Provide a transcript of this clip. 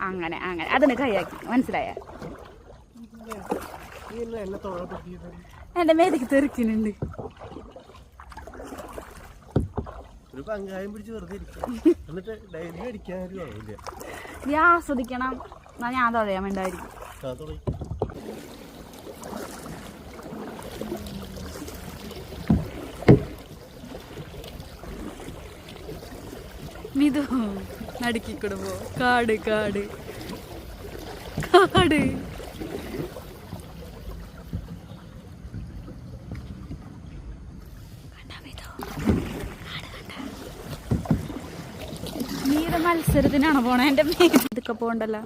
അങ്ങനെ അങ്ങനെ അതിന് കൈയാക്കി മനസ്സിലായ എന്റെ മേലേക്ക് തെറിക്കുന്നുണ്ട്. നീ ആസ്വദിക്കണം. ഞാൻ തുഴയാൻ വേണ്ടായിരിക്കും. മിതു നടുക്കിക്കൂടെ പോ. കാട് കാട് കാട്. നീ മത്സരത്തിനാണോ പോണേ? എന്റെ ഇതൊക്കെ പോണ്ടല്ലോ.